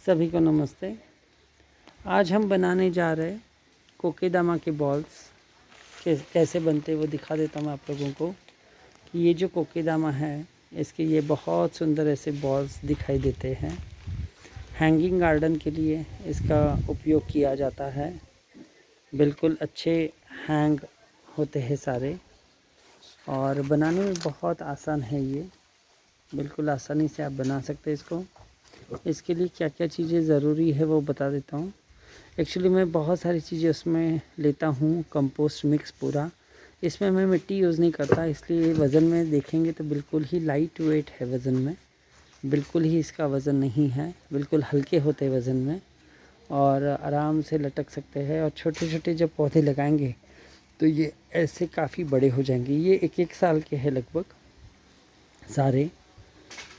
सभी को नमस्ते। आज हम बनाने जा रहे कोकेदामा के बॉल्स कैसे बनते वो दिखा देता हूँ आप लोगों को। कि ये जो कोकेदामा है इसके ये बहुत सुंदर ऐसे बॉल्स दिखाई देते हैं। हैंगिंग गार्डन के लिए इसका उपयोग किया जाता है। बिल्कुल अच्छे हैंग होते हैं सारे और बनाने में बहुत आसान है। ये बिल्कुल आसानी से आप बना सकते हैं इसको। इसके लिए क्या क्या चीज़ें ज़रूरी है वो बता देता हूँ। एक्चुअली मैं बहुत सारी चीज़ें उसमें लेता हूँ, कंपोस्ट मिक्स पूरा। इसमें मैं मिट्टी यूज़ नहीं करता, इसलिए वज़न में देखेंगे तो बिल्कुल ही लाइट वेट है वज़न में। बिल्कुल ही इसका वज़न नहीं है, बिल्कुल हल्के होते वज़न में और आराम से लटक सकते हैं। और छोटे छोटे जब पौधे लगाएंगे तो ये ऐसे काफ़ी बड़े हो जाएंगे। ये एक एक साल के हैं लगभग सारे।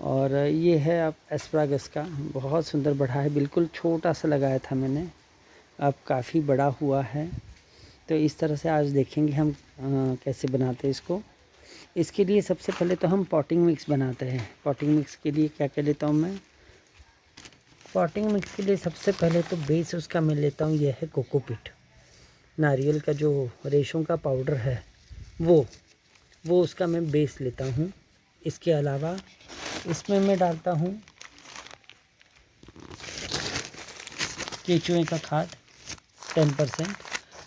और ये है अब एस्परागस का, बहुत सुंदर बढ़ा है। बिल्कुल छोटा सा लगाया था मैंने, अब काफ़ी बड़ा हुआ है। तो इस तरह से आज देखेंगे हम कैसे बनाते हैं इसको। इसके लिए सबसे पहले तो हम पॉटिंग मिक्स बनाते हैं। पॉटिंग मिक्स के लिए क्या क्या लेता हूँ मैं। पॉटिंग मिक्स के लिए सबसे पहले तो बेस उसका मैं लेता हूँ, यह है कोकोपीट। नारियल का जो रेशों का पाउडर है वो उसका मैं बेस लेता हूँ। इसके अलावा इसमें मैं डालता हूँ केचुए का खाद 10%,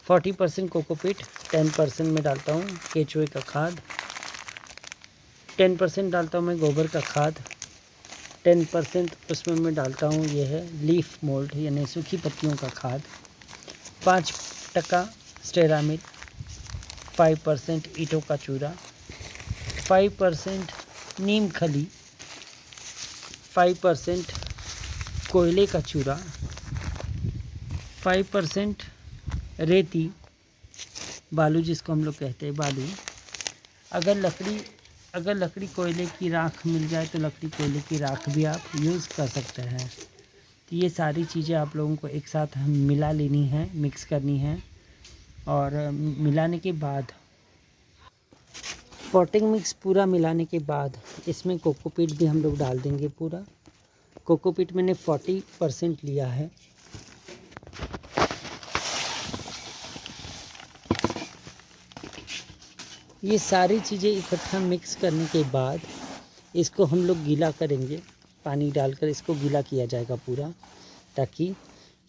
40% कोकोपीट, 10% में डालता हूँ केचुए का खाद, 10% डालता हूँ मैं गोबर का खाद, 10% उसमें मैं डालता हूँ ये है लीफ मोल्ड यानी सूखी पत्तियों का खाद, 5% स्टेरामिल, 5% ईंटों का चूरा, 5% नीम खली, 5% कोयले का चूरा, 5% रेती बालू जिसको हम लोग कहते हैं बालू। अगर लकड़ी कोयले की राख मिल जाए तो लकड़ी कोयले की राख भी आप यूज़ कर सकते हैं। तो ये सारी चीज़ें आप लोगों को एक साथ मिला लेनी है, मिक्स करनी है। और मिलाने के बाद पॉटिंग मिक्स पूरा मिलाने के बाद इसमें कोकोपीट भी हम लोग डाल देंगे पूरा। कोकोपीट मैंने 40% लिया है। ये सारी चीज़ें इकट्ठा मिक्स करने के बाद इसको हम लोग गीला करेंगे। पानी डालकर इसको गीला किया जाएगा पूरा, ताकि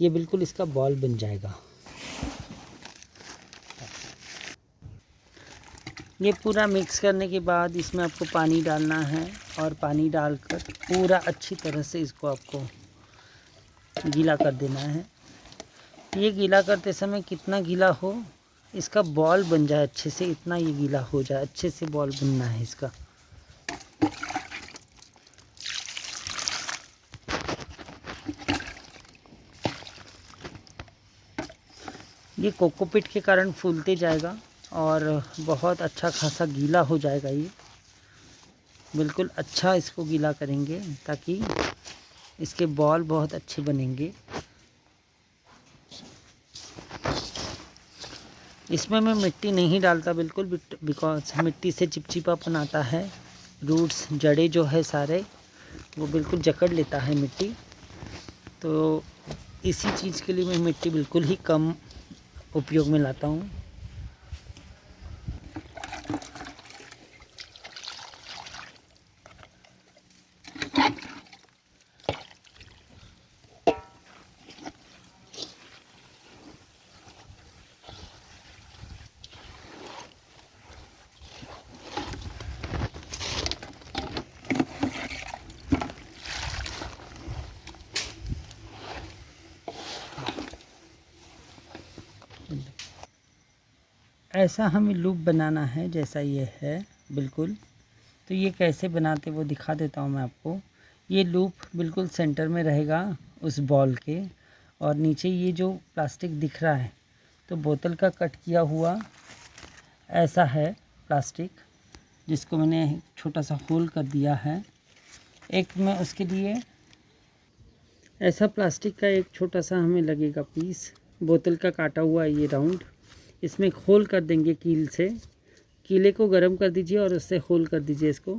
ये बिल्कुल इसका बॉल बन जाएगा। ये पूरा मिक्स करने के बाद इसमें आपको पानी डालना है और पानी डालकर पूरा अच्छी तरह से इसको आपको गीला कर देना है। ये गीला करते समय कितना गीला हो इसका बॉल बन जाए अच्छे से, इतना ये गीला हो जाए, अच्छे से बॉल बनना है इसका। ये कोकोपीट के कारण फूलते जाएगा और बहुत अच्छा खासा गीला हो जाएगा। ये बिल्कुल अच्छा इसको गीला करेंगे ताकि इसके बॉल बहुत अच्छे बनेंगे। इसमें मैं मिट्टी नहीं डालता बिल्कुल, बिकॉज मिट्टी से चिपचिपापन आता है। रूट्स जड़ें जो है सारे वो बिल्कुल जकड़ लेता है मिट्टी। तो इसी चीज़ के लिए मैं मिट्टी बिल्कुल ही कम उपयोग में लाता हूँ। ऐसा हमें लूप बनाना है जैसा ये है बिल्कुल। तो ये कैसे बनाते वो दिखा देता हूँ मैं आपको। ये लूप बिल्कुल सेंटर में रहेगा उस बॉल के, और नीचे ये जो प्लास्टिक दिख रहा है तो बोतल का कट किया हुआ ऐसा है प्लास्टिक, जिसको मैंने छोटा सा होल कर दिया है। एक में उसके लिए ऐसा प्लास्टिक का एक छोटा सा हमें लगेगा पीस, बोतल का काटा हुआ ये राउंड। इसमें होल कर देंगे कील से। कीले को गर्म कर दीजिए और उससे होल कर दीजिए इसको।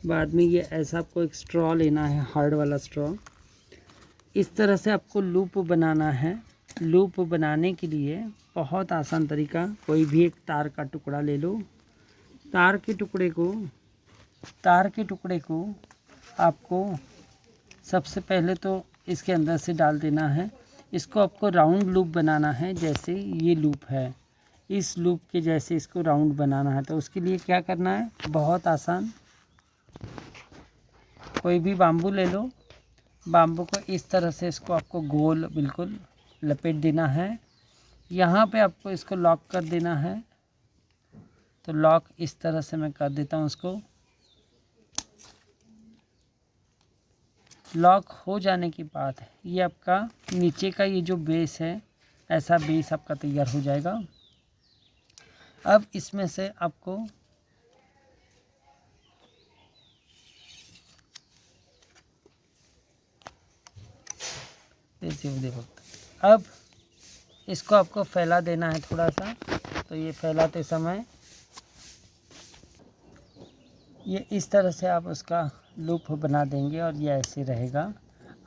बाद में ये ऐसा आपको एक स्ट्रॉ लेना है, हार्ड वाला स्ट्रॉ। इस तरह से आपको लूप बनाना है। लूप बनाने के लिए बहुत आसान तरीका, कोई भी एक तार का टुकड़ा ले लो। तार के टुकड़े को आपको सबसे पहले तो इसके अंदर से डाल देना है। इसको आपको राउंड लूप बनाना है, जैसे ये लूप है, इस लूप के जैसे इसको राउंड बनाना है। तो उसके लिए क्या करना है, बहुत आसान, कोई भी बाम्बू ले लो। बाम्बू को इस तरह से इसको आपको गोल बिल्कुल लपेट देना है। यहाँ पे आपको इसको लॉक कर देना है। तो लॉक इस तरह से मैं कर देता हूँ उसको। लॉक हो जाने के बाद ये आपका नीचे का ये जो बेस है, ऐसा बेस आपका तैयार हो जाएगा। अब इसमें से आपको देखो, अब इसको आपको फैला देना है थोड़ा सा। तो ये फैलाते समय ये इस तरह से आप उसका लूप बना देंगे और ये ऐसे रहेगा।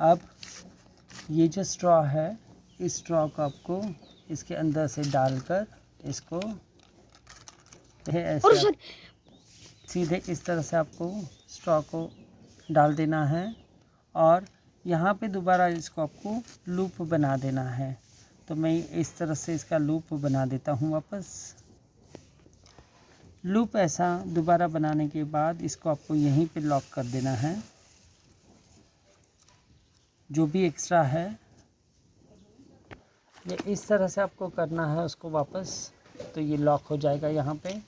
अब ये जो स्ट्रॉ है, इस स्ट्रॉ को आपको इसके अंदर से डालकर इसको ऐसे सीधे इस तरह से आपको स्ट्रॉ को डाल देना है और यहाँ पे दोबारा इसको आपको लूप बना देना है। तो मैं इस तरह से इसका लूप बना देता हूँ वापस। लूप ऐसा दोबारा बनाने के बाद इसको आपको यहीं पे लॉक कर देना है। जो भी एक्स्ट्रा है ये इस तरह से आपको करना है उसको वापस। तो ये लॉक हो जाएगा यहाँ पे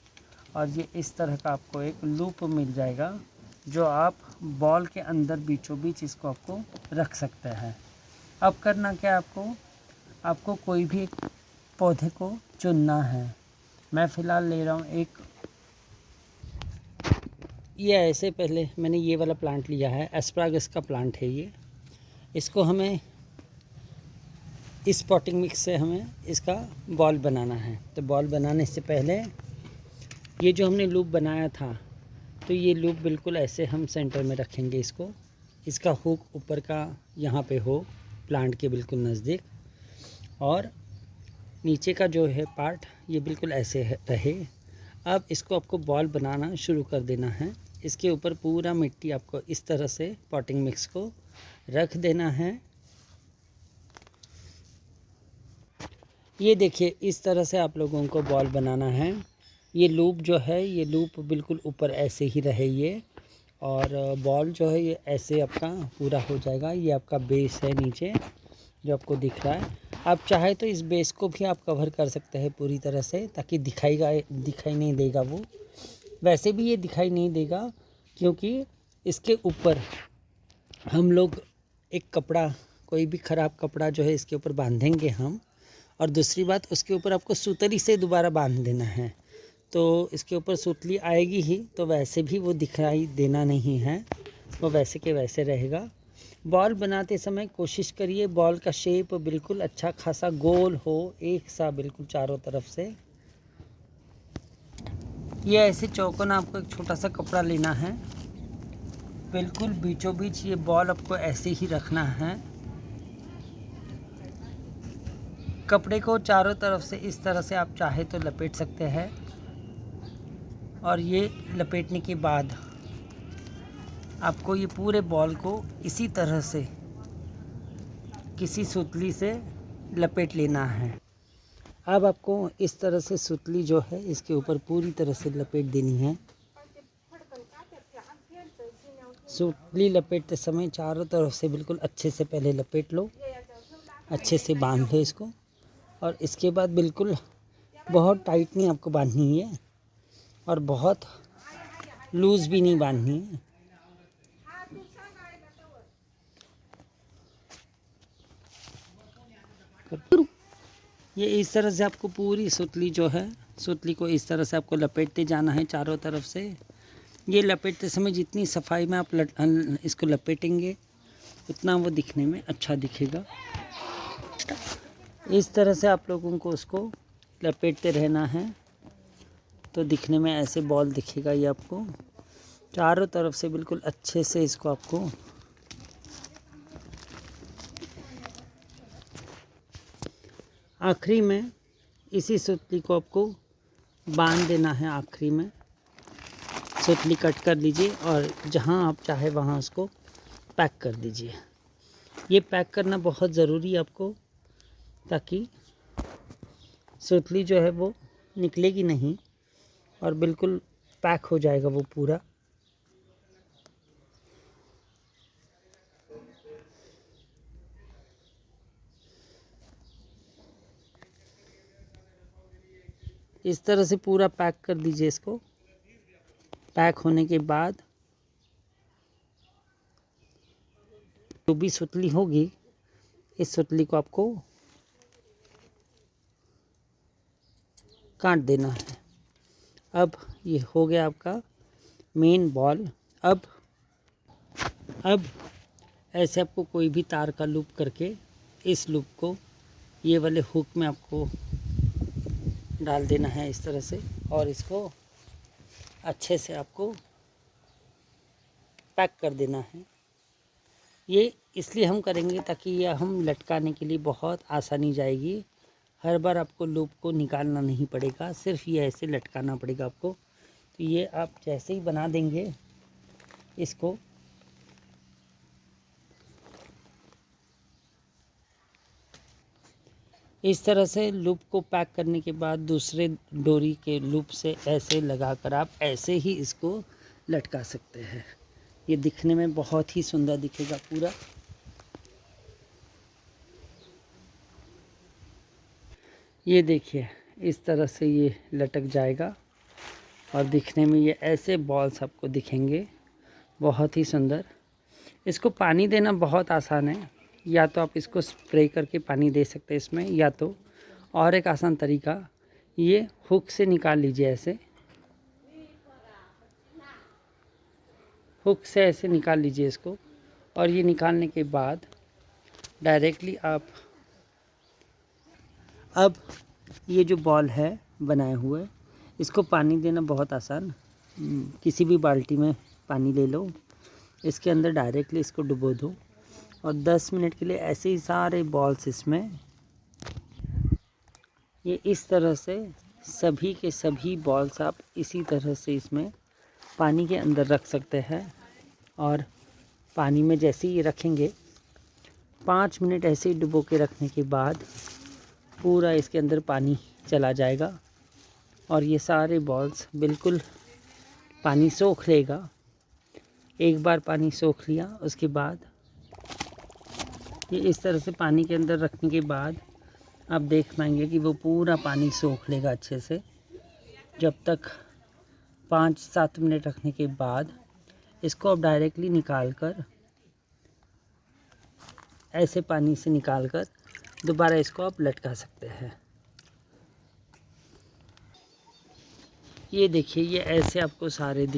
और ये इस तरह का आपको एक लूप मिल जाएगा, जो आप बॉल के अंदर बीचों बीच इसको आपको रख सकते हैं। अब करना क्या है, आपको कोई भी एक पौधे को चुनना है। मैं फ़िलहाल ले रहा हूँ एक, ये ऐसे पहले मैंने ये वाला प्लांट लिया है, एस्परागस का प्लांट है ये। इसको हमें इस पॉटिंग मिक्स से हमें इसका बॉल बनाना है। तो बॉल बनाने से पहले ये जो हमने लूप बनाया था, तो ये लूप बिल्कुल ऐसे हम सेंटर में रखेंगे इसको। इसका हुक ऊपर का यहाँ पे हो, प्लांट के बिल्कुल नज़दीक, और नीचे का जो है पार्ट ये बिल्कुल ऐसे रहे। अब इसको आपको बॉल बनाना शुरू कर देना है। इसके ऊपर पूरा मिट्टी आपको इस तरह से पॉटिंग मिक्स को रख देना है। ये देखिए, इस तरह से आप लोगों को बॉल बनाना है। ये लूप जो है, ये लूप बिल्कुल ऊपर ऐसे ही रहे ये, और बॉल जो है ये ऐसे आपका पूरा हो जाएगा। ये आपका बेस है नीचे जो आपको दिख रहा है। आप चाहे तो इस बेस को भी आप कवर कर सकते हैं पूरी तरह से, ताकि दिखाई नहीं देगा वो। वैसे भी ये दिखाई नहीं देगा, क्योंकि इसके ऊपर हम लोग एक कपड़ा, कोई भी ख़राब कपड़ा जो है इसके ऊपर बांधेंगे हम। और दूसरी बात, उसके ऊपर आपको सूतली से दोबारा बांध देना है। तो इसके ऊपर सूतली आएगी ही, तो वैसे भी वो दिखाई देना नहीं है, वो वैसे के वैसे रहेगा। बॉल बनाते समय कोशिश करिए बॉल का शेप बिल्कुल अच्छा खासा गोल हो, एक सा बिल्कुल चारों तरफ से। ये ऐसे चौकोन आपको एक छोटा सा कपड़ा लेना है, बिल्कुल बीचों बीच ये बॉल आपको ऐसे ही रखना है। कपड़े को चारों तरफ से इस तरह से आप चाहे तो लपेट सकते हैं। और ये लपेटने के बाद आपको ये पूरे बॉल को इसी तरह से किसी सुतली से लपेट लेना है। अब आपको इस तरह से सुतली जो है इसके ऊपर पूरी तरह से लपेट देनी है। सुतली लपेटते समय चारों तरफ से बिल्कुल अच्छे से पहले लपेट लो, अच्छे से बांध लो इसको। और इसके बाद बिल्कुल बहुत टाइट नहीं आपको बांधनी है और बहुत लूज़ भी नहीं बांधनी है। ये इस तरह से आपको पूरी सुतली जो है, सुतली को इस तरह से आपको लपेटते जाना है चारों तरफ से। ये लपेटते समय जितनी सफाई में आप इसको लपेटेंगे उतना वो दिखने में अच्छा दिखेगा। इस तरह से आप लोगों को उसको लपेटते रहना है, तो दिखने में ऐसे बॉल दिखेगा। ये आपको चारों तरफ से बिल्कुल अच्छे से इसको आपको आखिरी में इसी सुतली को आपको बांध देना है। आखिरी में सुतली कट कर लीजिए और जहाँ आप चाहे वहाँ उसको पैक कर दीजिए। ये पैक करना बहुत ज़रूरी है आपको, ताकि सुतली जो है वो निकलेगी नहीं और बिल्कुल पैक हो जाएगा वो पूरा। इस तरह से पूरा पैक कर दीजिए इसको। पैक होने के बाद जो भी सुतली होगी, इस सुतली को आपको काट देना है। अब ये हो गया आपका मेन बॉल। अब ऐसे आपको कोई भी तार का लूप करके इस लूप को ये वाले हुक में आपको डाल देना है इस तरह से, और इसको अच्छे से आपको पैक कर देना है। ये इसलिए हम करेंगे ताकि ये हम लटकाने के लिए बहुत आसानी जाएगी। हर बार आपको लूप को निकालना नहीं पड़ेगा, सिर्फ ये ऐसे लटकाना पड़ेगा आपको। तो ये आप जैसे ही बना देंगे इसको, इस तरह से लूप को पैक करने के बाद दूसरे डोरी के लूप से ऐसे लगाकर आप ऐसे ही इसको लटका सकते हैं। ये दिखने में बहुत ही सुंदर दिखेगा पूरा। ये देखिए इस तरह से ये लटक जाएगा और दिखने में ये ऐसे बॉल्स आपको दिखेंगे, बहुत ही सुंदर। इसको पानी देना बहुत आसान है। या तो आप इसको स्प्रे करके पानी दे सकते हैं इसमें, या तो और एक आसान तरीका, ये हुक से निकाल लीजिए। ऐसे हुक से ऐसे निकाल लीजिए इसको, और ये निकालने के बाद डायरेक्टली आप अब ये जो बॉल है बनाए हुए, इसको पानी देना बहुत आसान। किसी भी बाल्टी में पानी ले लो, इसके अंदर डायरेक्टली इसको डुबो दो और 10 मिनट के लिए ऐसे ही सारे बॉल्स इसमें, ये इस तरह से सभी के सभी बॉल्स आप इसी तरह से इसमें पानी के अंदर रख सकते हैं। और पानी में जैसे ही रखेंगे 5 मिनट ऐसे ही डुबो के रखने के बाद पूरा इसके अंदर पानी चला जाएगा और ये सारे बॉल्स बिल्कुल पानी सोख लेगा। एक बार पानी सोख लिया उसके बाद ये इस तरह से पानी के अंदर रखने के बाद आप देख पाएंगे कि वो पूरा पानी सोख लेगा अच्छे से। जब तक 5-7 मिनट रखने के बाद इसको आप डायरेक्टली निकाल कर, ऐसे पानी से निकाल कर दोबारा इसको आप लटका सकते हैं। ये देखिए ये ऐसे आपको सारे